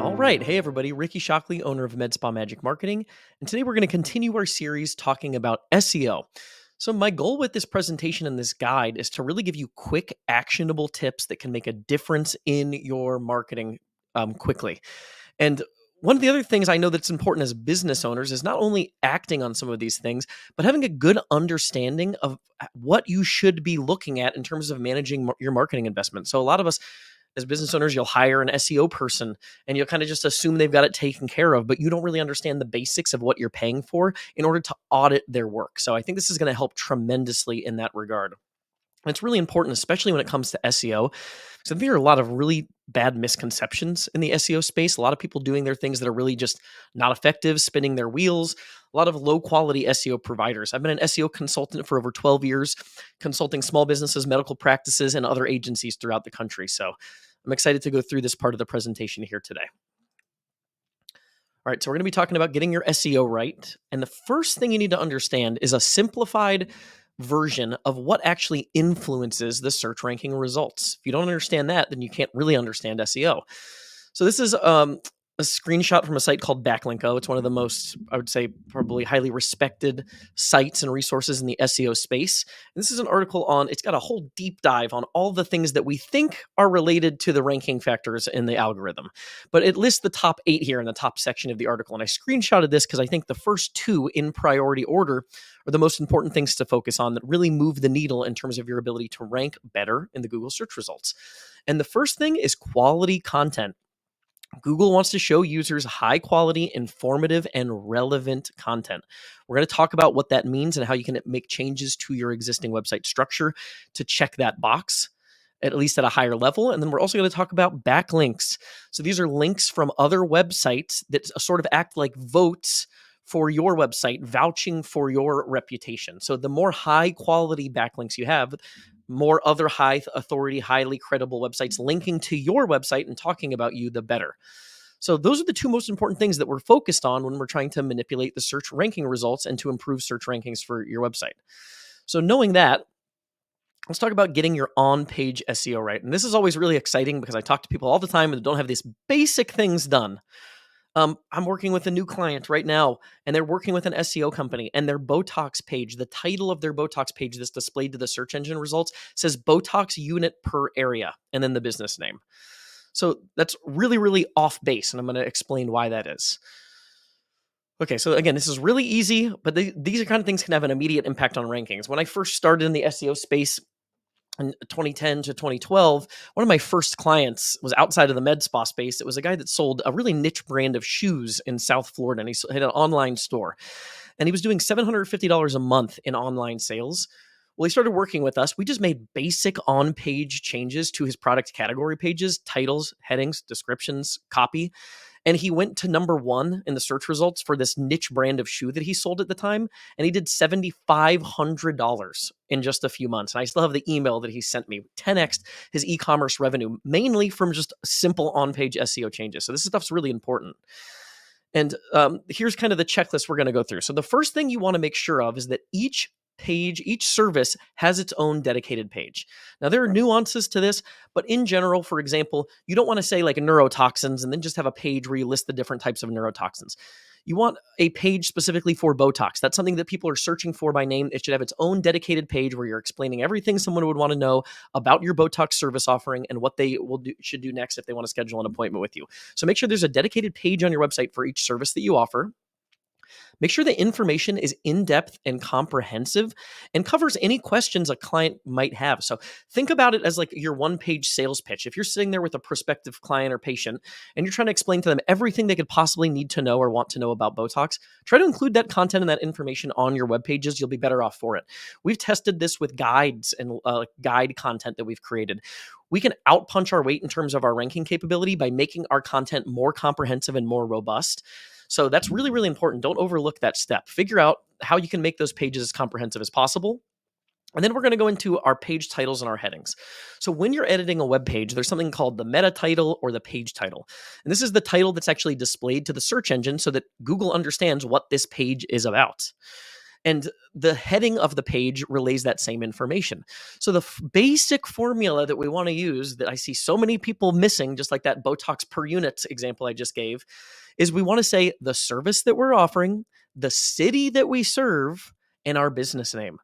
All right. Hey, everybody. Ricky Shockley, owner of MedSpa Magic Marketing. And today we're going to continue our series talking about SEO. So, my goal with this presentation and this guide is to really give you quick, actionable tips that can make a difference in your marketing quickly. And one of the other things I know that's important as business owners is not only acting on some of these things, but having a good understanding of what you should be looking at in terms of managing your marketing investment. So, a lot of us as business owners, you'll hire an SEO person and you'll kind of just assume they've got it taken care of, but you don't really understand the basics of what you're paying for in order to audit their work. So I think this is going to help tremendously in that regard. And it's really important, especially when it comes to SEO. So there are a lot of really bad misconceptions in the SEO space. A lot of people doing their things that are really just not effective, spinning their wheels. A lot of low quality SEO providers. I've been an SEO consultant for over 12 years, consulting small businesses, medical practices, and other agencies throughout the country. So I'm excited to go through this part of the presentation here today. All right, so we're going to be talking about getting your SEO right. And the first thing you need to understand is a simplified version of what actually influences the search ranking results. If you don't understand that, then you can't really understand SEO. So this is a screenshot from a site called Backlinko. It's one of the most, I would say, probably highly respected sites and resources in the SEO space. And this is an article on, it's got a whole deep dive on all the things that we think are related to the ranking factors in the algorithm. But it lists the top 8 here in the top section of the article. And I screenshotted this because I think the first 2 in priority order are the most important things to focus on that really move the needle in terms of your ability to rank better in the Google search results. And the first thing is quality content. Google wants to show users high quality, informative, and relevant content. We're going to talk about what that means and how you can make changes to your existing website structure to check that box, at least at a higher level. And then we're also going to talk about backlinks. So these are links from other websites that sort of act like votes for your website, vouching for your reputation. So the more high quality backlinks you have, more other high authority, highly credible websites linking to your website and talking about you, the better. So those are the 2 most important things that we're focused on when we're trying to manipulate the search ranking results and to improve search rankings for your website. So knowing that, let's talk about getting your on-page SEO right. And this is always really exciting because I talk to people all the time that don't have these basic things done. I'm working with a new client right now, and they're working with an SEO company, and their Botox page, the title of their Botox page that's displayed to the search engine results says Botox unit per area, and then the business name. So that's really, really off base, and I'm going to explain why that is. Okay, so again, this is really easy, but these are kind of things can have an immediate impact on rankings. When I first started in the SEO space, in 2010 to 2012, one of my first clients was outside of the med spa space. It was a guy that sold a really niche brand of shoes in South Florida, and he had an online store. And he was doing $750 a month in online sales. Well, he started working with us. We just made basic on-page changes to his product category pages, titles, headings, descriptions, copy. And he went to number 1 in the search results for this niche brand of shoe that he sold at the time. And he did $7,500 in just a few months. And I still have the email that he sent me, 10x his e-commerce revenue, mainly from just simple on-page SEO changes. So this stuff's really important. And here's kind of the checklist we're going to go through. So the first thing you want to make sure of is that each page, each service has its own dedicated page. Now, there are nuances to this, but in general, for example, you don't want to say like neurotoxins and then just have a page where you list the different types of neurotoxins. You want a page specifically for Botox. That's something that people are searching for by name. It should have its own dedicated page where you're explaining everything someone would want to know about your Botox service offering and what they should do next if they want to schedule an appointment with you. So make sure there's a dedicated page on your website for each service that you offer. Make sure the information is in-depth and comprehensive and covers any questions a client might have. So think about it as like your one-page sales pitch. If you're sitting there with a prospective client or patient and you're trying to explain to them everything they could possibly need to know or want to know about Botox, try to include that content and that information on your web pages. You'll be better off for it. We've tested this with guides and guide content that we've created. We can outpunch our weight in terms of our ranking capability by making our content more comprehensive and more robust. So that's really, really important. Don't overlook that step. Figure out how you can make those pages as comprehensive as possible. And then we're going to go into our page titles and our headings. So when you're editing a web page, there's something called the meta title or the page title. And this is the title that's actually displayed to the search engine so that Google understands what this page is about. And the heading of the page relays that same information. So the basic formula that we want to use that I see so many people missing, just like that Botox per unit example I just gave, is we want to say the service that we're offering, the city that we serve, and our business name.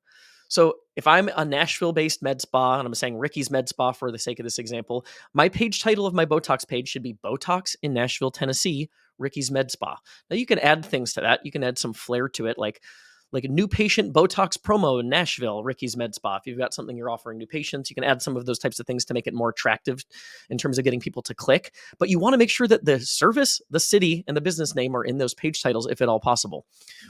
So if I'm a Nashville-based med spa, and I'm saying Ricky's Med Spa for the sake of this example, my page title of my Botox page should be Botox in Nashville, Tennessee, Ricky's Med Spa. Now you can add things to that. You can add some flair to it, like a new patient Botox promo in Nashville, Ricky's Med Spa. If you've got something you're offering new patients, you can add some of those types of things to make it more attractive in terms of getting people to click. But you want to make sure that the service, the city, and the business name are in those page titles if at all possible.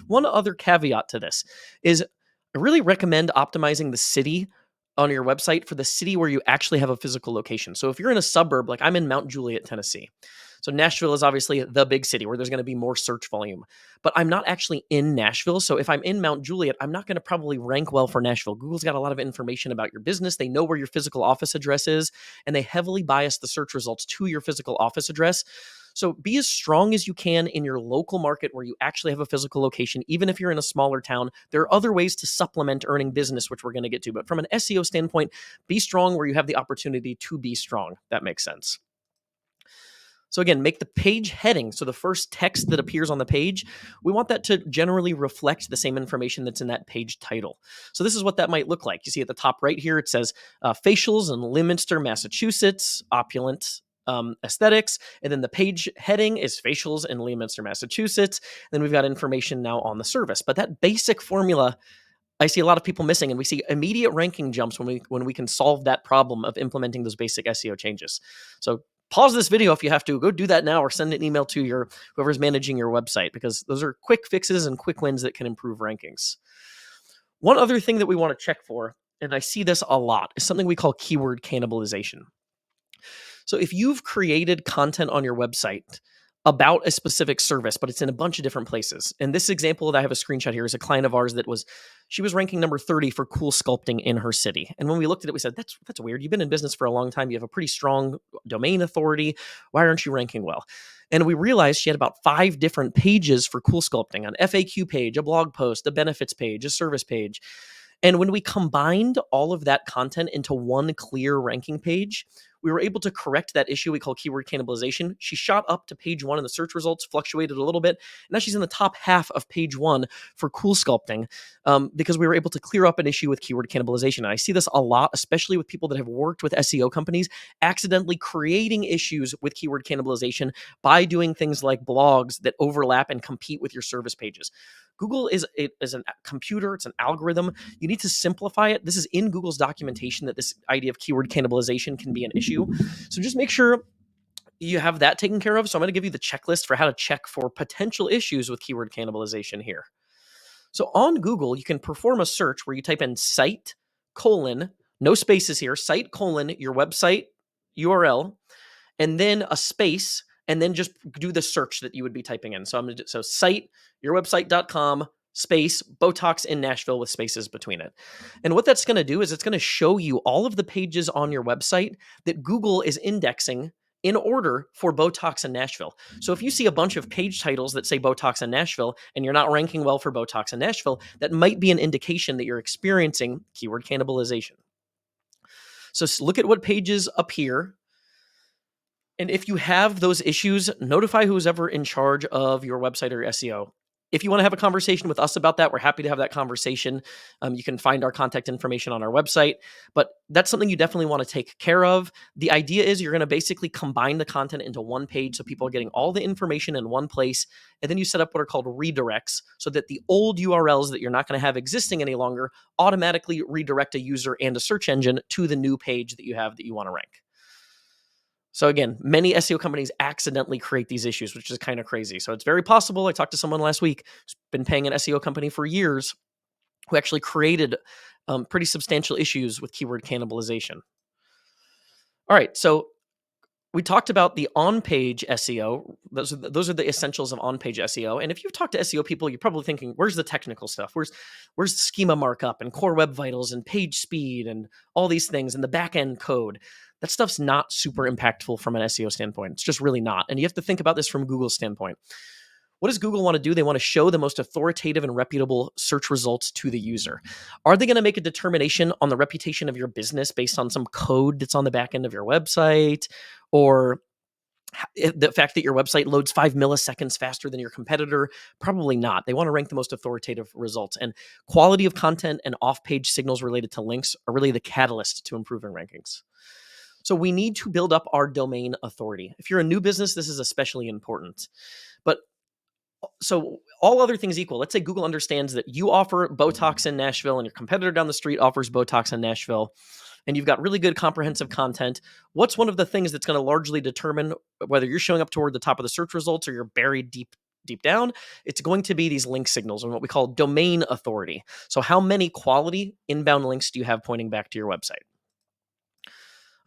One other caveat to this is I really recommend optimizing the city on your website for the city where you actually have a physical location. So if you're in a suburb, like I'm in Mount Juliet, Tennessee. So Nashville is obviously the big city where there's going to be more search volume, but I'm not actually in Nashville. So if I'm in Mount Juliet, I'm not going to probably rank well for Nashville. Google's got a lot of information about your business. They know where your physical office address is, and they heavily bias the search results to your physical office address. So be as strong as you can in your local market where you actually have a physical location. Even if you're in a smaller town, there are other ways to supplement earning business, which we're going to get to. But from an SEO standpoint, be strong where you have the opportunity to be strong. That makes sense. So again, make the page heading. So the first text that appears on the page, we want that to generally reflect the same information that's in that page title. So this is what that might look like. You see at the top right here, it says facials in Leominster, Massachusetts, opulent aesthetics. And then the page heading is facials in Leominster, Massachusetts. And then we've got information now on the service. But that basic formula, I see a lot of people missing, and we see immediate ranking jumps when we can solve that problem of implementing those basic SEO changes. So pause this video if you have to. Go do that now, or send an email to whoever's managing your website, because those are quick fixes and quick wins that can improve rankings. One other thing that we want to check for, and I see this a lot, is something we call keyword cannibalization. So if you've created content on your website about a specific service, but it's in a bunch of different places. And this example that I have a screenshot here is a client of ours she was ranking number 30 for cool sculpting in her city. And when we looked at it, we said, that's weird. You've been in business for a long time. You have a pretty strong domain authority. Why aren't you ranking well? And we realized she had about 5 different pages for cool sculpting: an FAQ page, a blog post, a benefits page, a service page. And when we combined all of that content into one clear ranking page, we were able to correct that issue we call keyword cannibalization. She shot up to page 1 in the search results, fluctuated a little bit. And now she's in the top half of page 1 for cool sculpting because we were able to clear up an issue with keyword cannibalization. And I see this a lot, especially with people that have worked with SEO companies, accidentally creating issues with keyword cannibalization by doing things like blogs that overlap and compete with your service pages. Google is a computer. It's an algorithm. You need to simplify it. This is in Google's documentation that this idea of keyword cannibalization can be an issue. So just make sure you have that taken care of. So I'm going to give you the checklist for how to check for potential issues with keyword cannibalization here. So on Google, you can perform a search where you type in site, no spaces here, site, your website URL, and then a space, and then just do the search that you would be typing in. So site, yourwebsite.com, space, Botox in Nashville with spaces between it. And what that's going to do is it's going to show you all of the pages on your website that Google is indexing in order for Botox in Nashville. So if you see a bunch of page titles that say Botox in Nashville and you're not ranking well for Botox in Nashville, that might be an indication that you're experiencing keyword cannibalization. So look at what pages appear. And if you have those issues, notify who's ever in charge of your website or your SEO. If you want to have a conversation with us about that, we're happy to have that conversation. You can find our contact information on our website, but that's something you definitely want to take care of. The idea is you're going to basically combine the content into one page so people are getting all the information in one place, and then you set up what are called redirects so that the old URLs that you're not going to have existing any longer automatically redirect a user and a search engine to the new page that you have that you want to rank. So again, many SEO companies accidentally create these issues, which is kind of crazy. So it's very possible. I talked to someone last week who's been paying an SEO company for years who actually created pretty substantial issues with keyword cannibalization. All right, so we talked about the on-page SEO. Those are the essentials of on-page SEO. And if you've talked to SEO people, you're probably thinking, where's the technical stuff? Where's schema markup and core web vitals and page speed and all these things and the back-end code? That stuff's not super impactful from an SEO standpoint. It's just really not. And you have to think about this from Google's standpoint. What does Google want to do? They want to show the most authoritative and reputable search results to the user. Are they going to make a determination on the reputation of your business based on some code that's on the back end of your website, or the fact that your website loads 5 milliseconds faster than your competitor? Probably not. They want to rank the most authoritative results. And quality of content and off-page signals related to links are really the catalyst to improving rankings. So we need to build up our domain authority. If you're a new business, this is especially important. But so all other things equal, let's say Google understands that you offer Botox in Nashville and your competitor down the street offers Botox in Nashville, and you've got really good comprehensive content. What's one of the things that's going to largely determine whether you're showing up toward the top of the search results or you're buried deep down? It's going to be these link signals and what we call domain authority. So how many quality inbound links do you have pointing back to your website?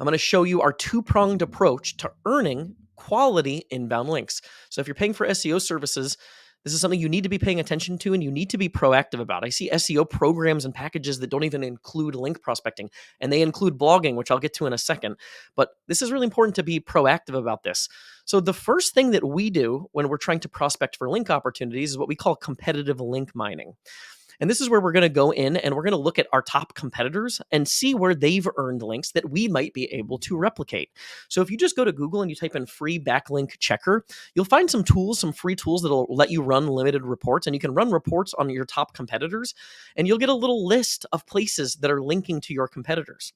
I'm going to show you our two-pronged approach to earning quality inbound links. So if you're paying for SEO services, this is something you need to be paying attention to and you need to be proactive about. I see SEO programs and packages that don't even include link prospecting, and they include blogging, which I'll get to in a second. But this is really important to be proactive about this. So the first thing that we do when we're trying to prospect for link opportunities is what we call competitive link mining. And this is where we're going to go in and we're going to look at our top competitors and see where they've earned links that we might be able to replicate. So if you just go to Google and you type in free backlink checker, you'll find some tools, some free tools that'll let you run limited reports, and you can run reports on your top competitors, and you'll get a little list of places that are linking to your competitors.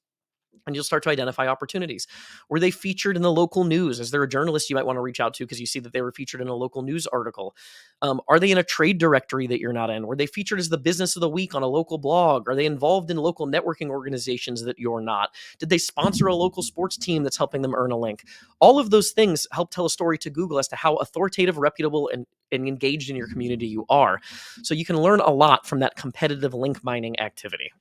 And you'll start to identify opportunities. Were they featured in the local news? Is there a journalist you might want to reach out to because you see that they were featured in a local news article? Are they in a trade directory that you're not in? Were they featured as the business of the week on a local blog? Are they involved in local networking organizations that you're not? Did they sponsor a local sports team that's helping them earn a link? All of those things help tell a story to Google as to how authoritative, reputable, and engaged in your community you are. So you can learn a lot from that competitive link mining activity.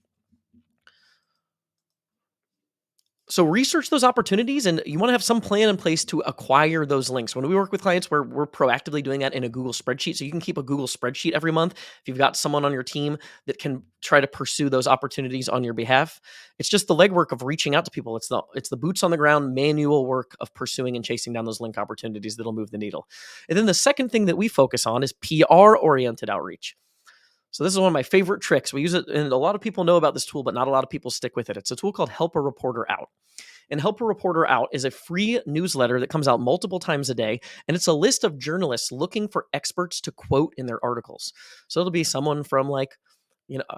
So research those opportunities, and you want to have some plan in place to acquire those links. When we work with clients, we're proactively doing that in a Google spreadsheet. So you can keep a Google spreadsheet every month. If you've got someone on your team that can try to pursue those opportunities on your behalf, it's just the legwork of reaching out to people. It's the boots on the ground manual work of pursuing and chasing down those link opportunities that'll move the needle. And then the second thing that we focus on is PR oriented outreach. So this is one of my favorite tricks. We use it, and a lot of people know about this tool, but not a lot of people stick with it. It's a tool called Help a Reporter Out. And Help a Reporter Out is a free newsletter that comes out multiple times a day, and it's a list of journalists looking for experts to quote in their articles. So it'll be someone from I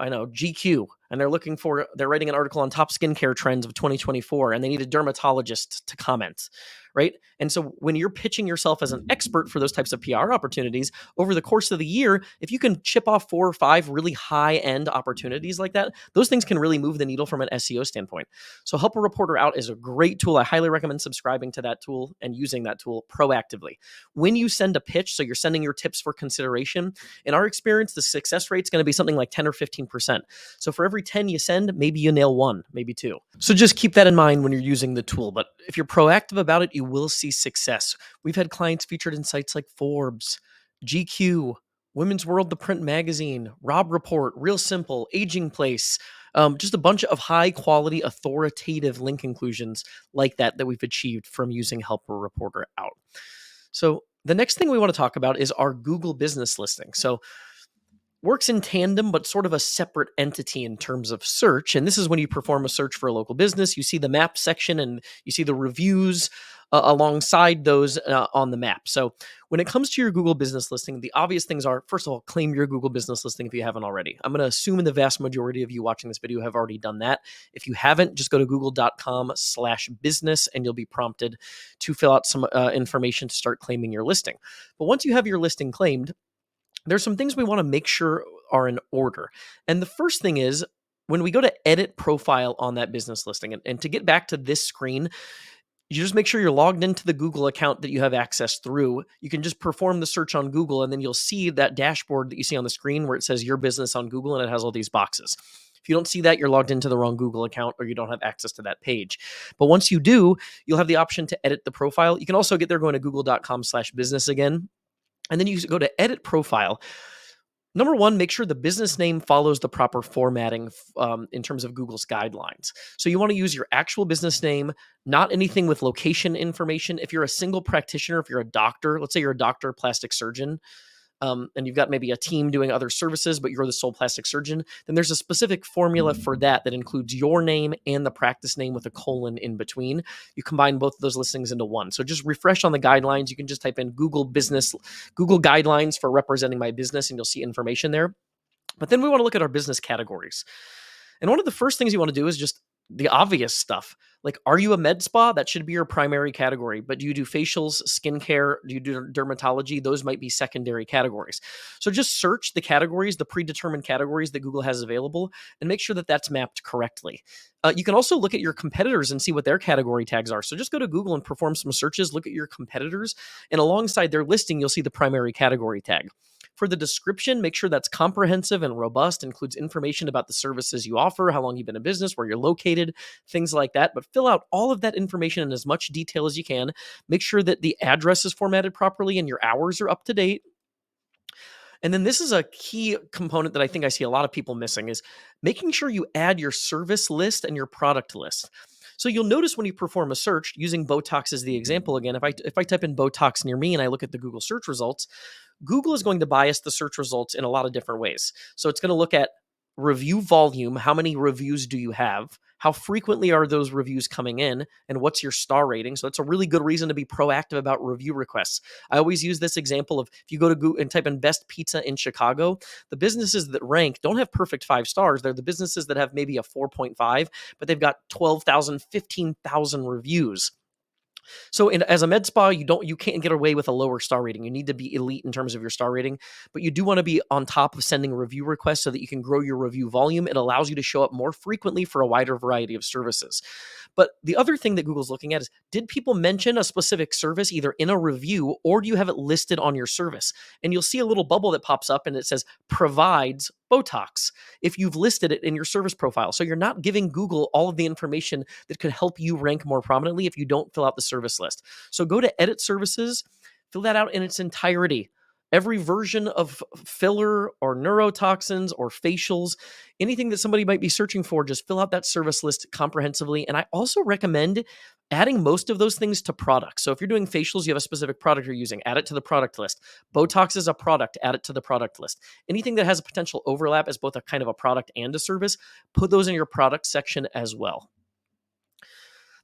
know GQ, and they're writing an article on top skincare trends of 2024, and they need a dermatologist to comment, right? And so when you're pitching yourself as an expert for those types of PR opportunities over the course of the year, if you can chip off 4 or 5 really high end opportunities like that, those things can really move the needle from an SEO standpoint. So Help a Reporter Out is a great tool. I highly recommend subscribing to that tool and using that tool proactively. When you send a pitch, so you're sending your tips for consideration, in our experience, the success rate is going to be something like 10 or 15%. So for every 10 you send, maybe you nail 1, maybe 2. So just keep that in mind when you're using the tool. But if you're proactive about it, you will see success. We've had clients featured in sites like Forbes, GQ, Women's World, the print magazine, Rob Report, Real Simple, Aging Place, just a bunch of high quality, authoritative link inclusions like that we've achieved from using Help a Reporter Out. So the next thing we want to talk about is our Google business listing. So works in tandem, but sort of a separate entity in terms of search. And this is when you perform a search for a local business, you see the map section and you see the reviews alongside those on the map. So when it comes to your Google business listing, the obvious things are, first of all, claim your Google business listing if you haven't already. I'm going to assume the vast majority of you watching this video have already done that. If you haven't, just go to google.com/business and you'll be prompted to fill out some information to start claiming your listing. But once you have your listing claimed, there's some things we want to make sure are in order. And the first thing is when we go to edit profile on that business listing, and to get back to this screen, you just make sure you're logged into the Google account that you have access through. You can just perform the search on Google, and then you'll see that dashboard that you see on the screen where it says your business on Google, and it has all these boxes. If you don't see that, you're logged into the wrong Google account or you don't have access to that page. But once you do, you'll have the option to edit the profile. You can also get there going to google.com/business again. And then you go to edit profile. Number one, make sure the business name follows the proper formatting in terms of Google's guidelines. So you want to use your actual business name, not anything with location information. If you're a single practitioner, if you're a doctor, let's say you're a doctor, plastic surgeon, and you've got maybe a team doing other services, but you're the sole plastic surgeon, then there's a specific formula for that that includes your name and the practice name with a colon in between. You combine both of those listings into one. So just refresh on the guidelines. You can just type in Google guidelines for representing my business, and you'll see information there. But then we want to look at our business categories. And one of the first things you want to do is just the obvious stuff. Like, are you a med spa? That should be your primary category. But do you do facials, skincare? Do you do dermatology? Those might be secondary categories. So just search the categories, the predetermined categories that Google has available, and make sure that that's mapped correctly. You can also look at your competitors and see what their category tags are. So just go to Google and perform some searches, look at your competitors, and alongside their listing, you'll see the primary category tag. For the description, make sure that's comprehensive and robust, includes information about the services you offer, how long you've been in business, where you're located, things like that. But fill out all of that information in as much detail as you can. Make sure that the address is formatted properly and your hours are up to date. And then this is a key component that I think I see a lot of people missing is making sure you add your service list and your product list. So you'll notice when you perform a search, using Botox as the example again, if I type in Botox near me and I look at the Google search results, Google is going to bias the search results in a lot of different ways. So it's going to look at review volume. How many reviews do you have? How frequently are those reviews coming in? And what's your star rating? So it's a really good reason to be proactive about review requests. I always use this example of if you go to Google and type in best pizza in Chicago, the businesses that rank don't have perfect 5 stars. They're the businesses that have maybe a 4.5, but they've got 12,000, 15,000 reviews. So as a med spa, you can't get away with a lower star rating. You need to be elite in terms of your star rating, but you do want to be on top of sending review requests so that you can grow your review volume. It allows you to show up more frequently for a wider variety of services. But the other thing that Google's looking at is, did people mention a specific service either in a review or do you have it listed on your service? And you'll see a little bubble that pops up and it says provides Botox if you've listed it in your service profile. So you're not giving Google all of the information that could help you rank more prominently if you don't fill out the service list. So go to edit services, fill that out in its entirety. Every version of filler or neurotoxins or facials, anything that somebody might be searching for, just fill out that service list comprehensively. And I also recommend adding most of those things to products. So if you're doing facials, you have a specific product you're using, add it to the product list. Botox is a product, add it to the product list. Anything that has a potential overlap as both a kind of a product and a service, put those in your product section as well.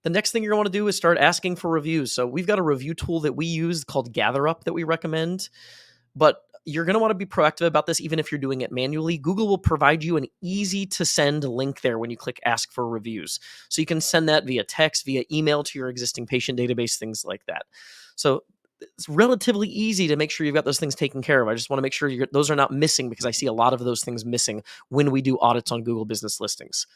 The next thing you're going to want to do is start asking for reviews. So we've got a review tool that we use called GatherUp that we recommend, but you're going to want to be proactive about this even if you're doing it manually. Google will provide you an easy to send link there when you click ask for reviews. So you can send that via text, via email to your existing patient database, things like that. So it's relatively easy to make sure you've got those things taken care of. I just want to make sure those are not missing because I see a lot of those things missing when we do audits on Google business listings.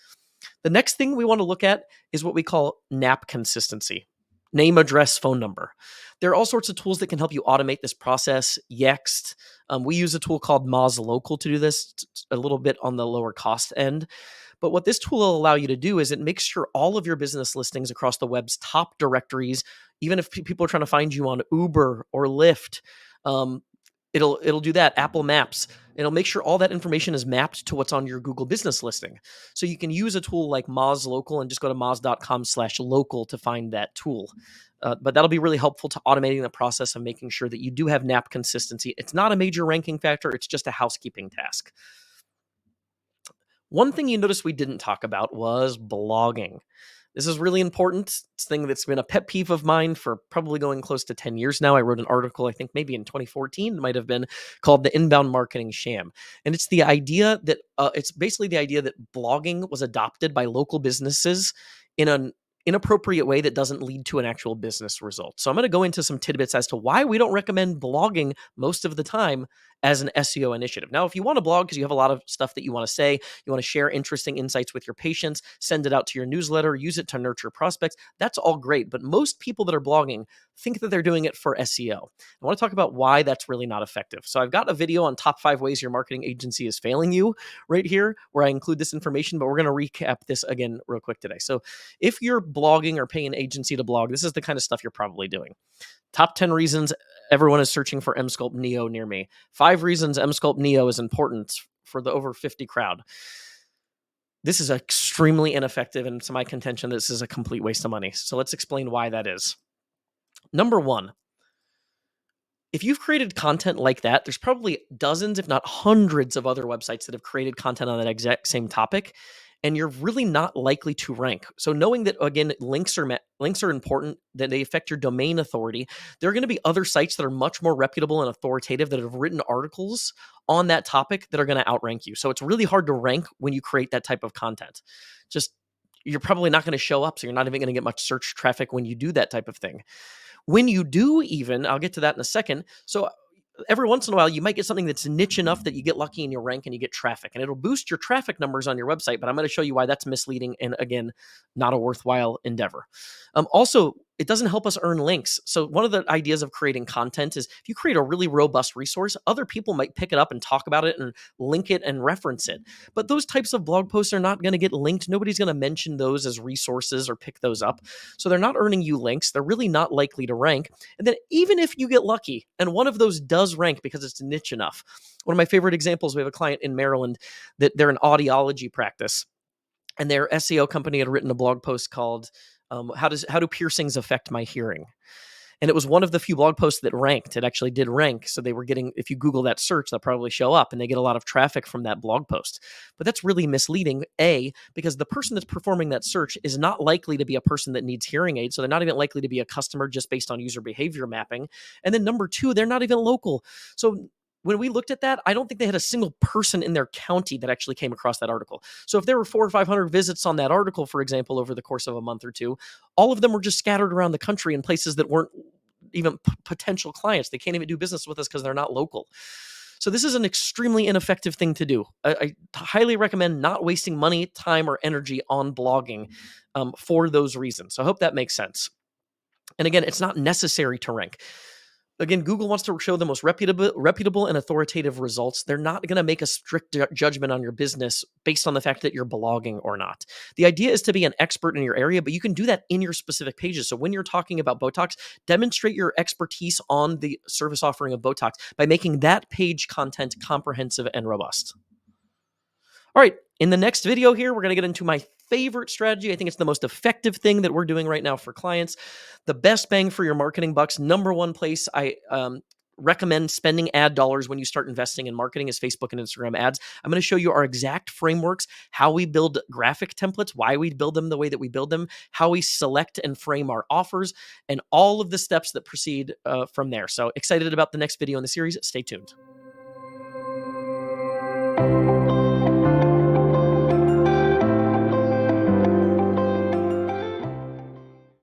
The next thing we want to look at is what we call NAP consistency. Name, address, phone number. There are all sorts of tools that can help you automate this process. Yext. We use a tool called Moz Local to do this. It's a little bit on the lower cost end. But what this tool will allow you to do is it makes sure all of your business listings across the web's top directories, even if people are trying to find you on Uber or Lyft, it'll do that. Apple Maps. It'll make sure all that information is mapped to what's on your Google business listing. So you can use a tool like Moz Local and just go to moz.com/local to find that tool. But that'll be really helpful to automating the process of making sure that you do have NAP consistency. It's not a major ranking factor. It's just a housekeeping task. One thing you notice we didn't talk about was blogging. This is really important. It's a thing that's been a pet peeve of mine for probably going close to 10 years now. I wrote an article, I think maybe in 2014, it might have been, called The Inbound Marketing Sham. And it's the idea that, it's basically the idea that blogging was adopted by local businesses in an inappropriate way that doesn't lead to an actual business result. So I'm going to go into some tidbits as to why we don't recommend blogging most of the time as an SEO initiative. Now, if you want to blog because you have a lot of stuff that you want to say, you want to share interesting insights with your patients, send it out to your newsletter, use it to nurture prospects, that's all great. But most people that are blogging think that they're doing it for SEO. I want to talk about why that's really not effective. So I've got a video on top 5 ways your marketing agency is failing you right here where I include this information, but we're going to recap this again real quick today. So if you're blogging or paying an agency to blog, this is the kind of stuff you're probably doing. Top 10 reasons everyone is searching for Emsculpt Neo near me. 5 reasons Emsculpt Neo is important for the over 50 crowd. This is extremely ineffective, and to my contention, this is a complete waste of money. So let's explain why that is. Number 1, If you've created content like that, there's probably dozens, if not hundreds of other websites that have created content on that exact same topic, and you're really not likely to rank. So knowing that, again, links are important, that they affect your domain authority. There are going to be other sites that are much more reputable and authoritative that have written articles on that topic that are going to outrank you. So it's really hard to rank when you create that type of content. Just you're probably not going to show up, so you're not even going to get much search traffic when you do that type of thing. When you do, even, I'll get to that in a second. So every once in a while, you might get something that's niche enough that you get lucky in your rank and you get traffic, and it'll boost your traffic numbers on your website. But I'm going to show you why that's misleading and, again, not a worthwhile endeavor. Also, it doesn't help us earn links. So one of the ideas of creating content is if you create a really robust resource, other people might pick it up and talk about it and link it and reference it. But those types of blog posts are not going to get linked. Nobody's going to mention those as resources or pick those up. So they're not earning you links. They're really not likely to rank. And then even if you get lucky and one of those does rank because it's niche enough, one of my favorite examples, we have a client in Maryland that they're an audiology practice, and their SEO company had written a blog post called how do piercings affect my hearing? And it was one of the few blog posts that ranked. It actually did rank. So they were getting, if you Google that search, they'll probably show up, and they get a lot of traffic from that blog post. But that's really misleading, A, because the person that's performing that search is not likely to be a person that needs hearing aids. So they're not even likely to be a customer just based on user behavior mapping. And then number two, they're not even local. So when we looked at that, I don't think they had a single person in their county that actually came across that article. So if there were 400 or 500 visits on that article, for example, over the course of a month or two, all of them were just scattered around the country in places that weren't even potential clients. They can't even do business with us because they're not local. So this is an extremely ineffective thing to do. I highly recommend not wasting money, time, or energy on blogging for those reasons. So I hope that makes sense. And again, it's not necessary to rank. Again, Google wants to show the most reputable and authoritative results. They're not going to make a strict judgment on your business based on the fact that you're blogging or not. The idea is to be an expert in your area, but you can do that in your specific pages. So when you're talking about Botox, demonstrate your expertise on the service offering of Botox by making that page content comprehensive and robust. All right, in the next video here, we're going to get into my favorite strategy. I think it's the most effective thing that we're doing right now for clients. The best bang for your marketing bucks, number one place I recommend spending ad dollars when you start investing in marketing is Facebook and Instagram ads. I'm going to show you our exact frameworks, how we build graphic templates, why we build them the way that we build them, how we select and frame our offers, and all of the steps that proceed from there. So excited about the next video in the series. Stay tuned.